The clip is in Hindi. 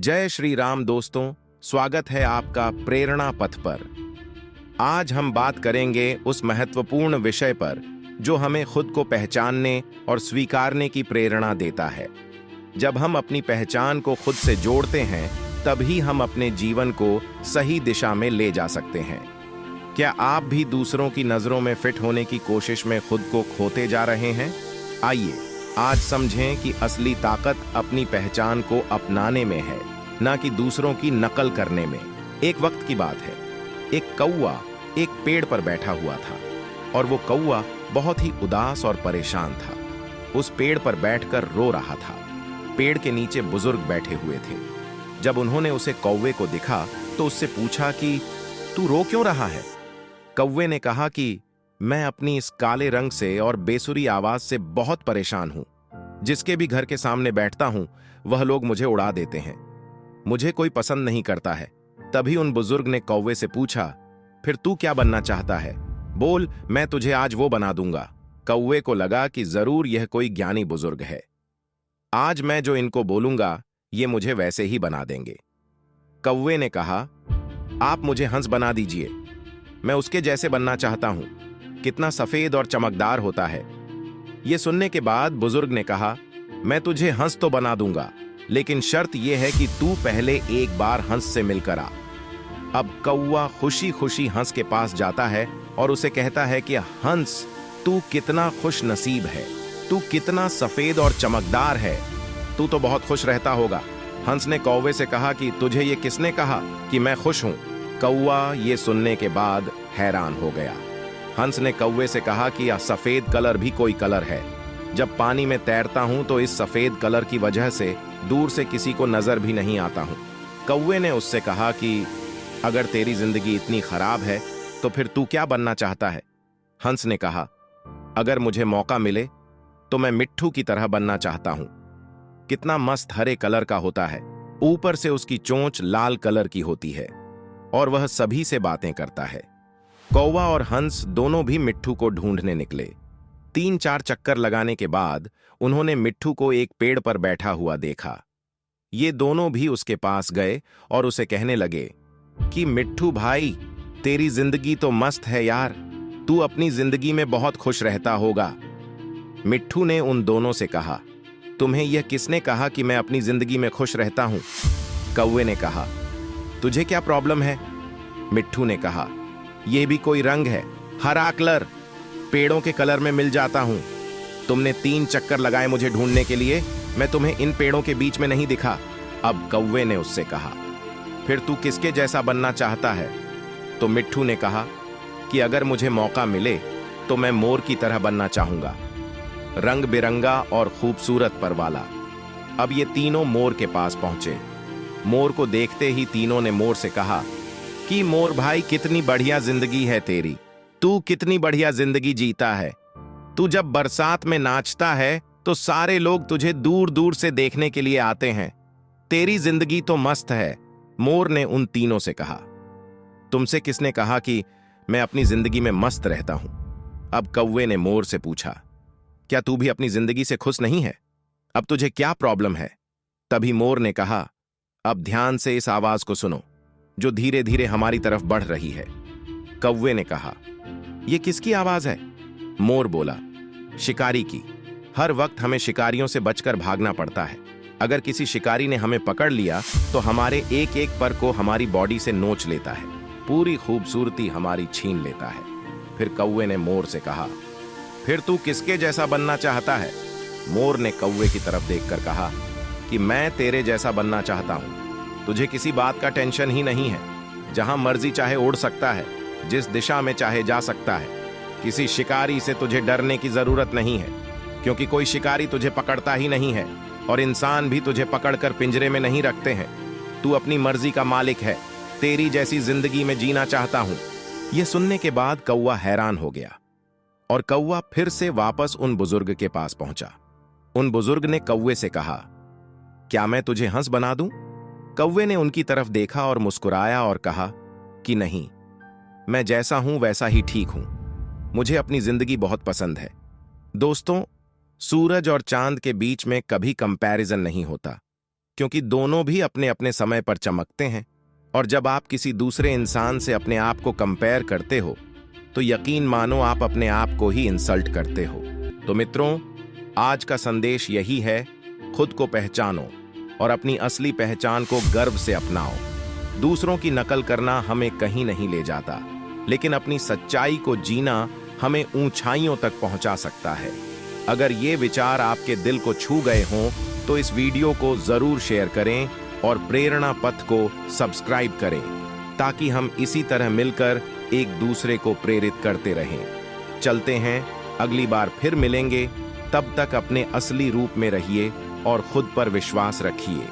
जय श्री राम दोस्तों, स्वागत है आपका प्रेरणा पथ पर। आज हम बात करेंगे उस महत्वपूर्ण विषय पर जो हमें खुद को पहचानने और स्वीकारने की प्रेरणा देता है। जब हम अपनी पहचान को खुद से जोड़ते हैं, तभी हम अपने जीवन को सही दिशा में ले जा सकते हैं। क्या आप भी दूसरों की नजरों में फिट होने की कोशिश में खुद को खोते जा रहे हैं? आइए आज समझें कि असली ताकत अपनी पहचान को अपनाने में है, ना कि दूसरों की नकल करने में। एक वक्त की बात है, एक कौवा एक पेड़ पर बैठा हुआ था और वो कौवा बहुत ही उदास और परेशान था। उस पेड़ पर बैठकर रो रहा था। पेड़ के नीचे बुजुर्ग बैठे हुए थे। जब उन्होंने उसे कौवे को दिखा तो उससे पूछा कि तू रो क्यों रहा है? कौवे ने कहा कि मैं अपनी इस काले रंग से और बेसुरी आवाज से बहुत परेशान हूं। जिसके भी घर के सामने बैठता हूं, वह लोग मुझे उड़ा देते हैं। मुझे कोई पसंद नहीं करता है। तभी उन बुजुर्ग ने कौवे से पूछा, फिर तू क्या बनना चाहता है? बोल, मैं तुझे आज वो बना दूंगा। कौवे को लगा कि जरूर यह कोई ज्ञानी बुजुर्ग है। आज मैं जो इनको बोलूंगा, ये मुझे वैसे ही बना देंगे। कौवे ने कहा, आप मुझे हंस बना दीजिए। मैं उसके जैसे बनना चाहता हूं। कितना सफेद और चमकदार होता है। यह सुनने के बाद बुजुर्ग ने कहा, मैं तुझे हंस तो बना दूंगा, लेकिन शर्त यह है कि तू पहले एक बार हंस से मिलकर आ। अब कौवा खुशी खुशी हंस के पास जाता है और उसे कहता है कि हंस, तू कितना खुश नसीब है। तू कितना सफेद और चमकदार है। तू तो बहुत खुश रहता होगा। हंस ने कौवे से कहा कि तुझे ये किसने कहा कि मैं खुश हूं? कौवा ये सुनने के बाद हैरान हो गया। हंस ने कौवे से कहा कि यह सफेद कलर भी कोई कलर है। जब पानी में तैरता हूं तो इस सफेद कलर की वजह से दूर से किसी को नजर भी नहीं आता हूं। कौवे ने उससे कहा कि अगर तेरी जिंदगी इतनी खराब है तो फिर तू क्या बनना चाहता है? हंस ने कहा, अगर मुझे मौका मिले तो मैं मिट्ठू की तरह बनना चाहता हूं। कितना मस्त हरे कलर का होता है। ऊपर से उसकी चोंच लाल कलर की होती है और वह सभी से बातें करता है। कौवा और हंस दोनों भी मिट्ठू को ढूंढने निकले। 3-4 चक्कर लगाने के बाद उन्होंने मिट्ठू को एक पेड़ पर बैठा हुआ देखा। ये दोनों भी उसके पास गए और उसे कहने लगे कि मिट्ठू भाई, तेरी जिंदगी तो मस्त है यार। तू अपनी जिंदगी में बहुत खुश रहता होगा। मिट्ठू ने उन दोनों से कहा, तुम्हें यह किसने कहा कि मैं अपनी जिंदगी में खुश रहता हूं? कौवे ने कहा, तुझे क्या प्रॉब्लम है? मिट्ठू ने कहा, यह भी कोई रंग है? हरा कलर पेड़ों के कलर में मिल जाता हूं। तुमने 3 चक्कर लगाए मुझे ढूंढने के लिए, मैं तुम्हें इन पेड़ों के बीच में नहीं दिखा। अब कौवे ने उससे कहा, फिर तू किसके जैसा बनना चाहता है? तो मिट्ठू ने कहा कि अगर मुझे मौका मिले तो मैं मोर की तरह बनना चाहूंगा, रंग बिरंगा और खूबसूरत पर वाला। अब ये तीनों मोर के पास पहुंचे। मोर को देखते ही तीनों ने मोर से कहा कि मोर भाई, कितनी बढ़िया जिंदगी है तेरी। तू कितनी बढ़िया जिंदगी जीता है। तू जब बरसात में नाचता है तो सारे लोग तुझे दूर दूर से देखने के लिए आते हैं। तेरी जिंदगी तो मस्त है। मोर ने उन तीनों से कहा, तुमसे किसने कहा कि मैं अपनी जिंदगी में मस्त रहता हूं? अब कौवे ने मोर से पूछा, क्या तू भी अपनी जिंदगी से खुश नहीं है? अब तुझे क्या प्रॉब्लम है? तभी मोर ने कहा, अब ध्यान से इस आवाज को सुनो जो धीरे धीरे हमारी तरफ बढ़ रही है। कौवे ने कहा, यह किसकी आवाज है? मोर बोला, शिकारी की। हर वक्त हमें शिकारियों से बचकर भागना पड़ता है। अगर किसी शिकारी ने हमें पकड़ लिया तो हमारे एक एक पर को हमारी बॉडी से नोच लेता है, पूरी खूबसूरती हमारी छीन लेता है। फिर कौवे ने मोर से कहा, फिर तू किसके जैसा बनना चाहता है? मोर ने कौवे की तरफ देखकर कहा कि मैं तेरे जैसा बनना चाहता हूं। तुझे किसी बात का टेंशन ही नहीं है। जहां मर्जी चाहे उड़ सकता है, जिस दिशा में चाहे जा सकता है। किसी शिकारी से तुझे डरने की जरूरत नहीं है, क्योंकि कोई शिकारी तुझे पकड़ता ही नहीं है और इंसान भी तुझे पकड़कर पिंजरे में नहीं रखते हैं। तू अपनी मर्जी का मालिक है। तेरी जैसी जिंदगी में जीना चाहता हूं। यह सुनने के बाद कौवा हैरान हो गया और कौवा फिर से वापस उन बुजुर्ग के पास पहुंचा। उन बुजुर्ग ने कौवे से कहा, क्या मैं तुझे हंस बना दूं? कौवे ने उनकी तरफ देखा और मुस्कुराया और कहा कि नहीं, मैं जैसा हूं वैसा ही ठीक हूं। मुझे अपनी जिंदगी बहुत पसंद है। दोस्तों, सूरज और चांद के बीच में कभी कंपैरिजन नहीं होता, क्योंकि दोनों भी अपने अपने समय पर चमकते हैं। और जब आप किसी दूसरे इंसान से अपने आप को कंपेयर करते हो तो यकीन मानो आप अपने आप को ही इंसल्ट करते हो। तो मित्रों, आज का संदेश यही है, खुद को पहचानो और अपनी असली पहचान को गर्व से अपनाओ। दूसरों की नकल करना हमें कहीं नहीं ले जाता, लेकिन अपनी सच्चाई को जीना हमें ऊंचाइयों तक पहुंचा सकता है। अगर ये विचार आपके दिल को छू गए हों तो इस वीडियो को जरूर शेयर करें और प्रेरणा पथ को सब्सक्राइब करें, ताकि हम इसी तरह मिलकर एक दूसरे को प्रेरित करते रहें। चलते हैं, अगली बार फिर मिलेंगे। तब तक अपने असली रूप में रहिए और खुद पर विश्वास रखिए।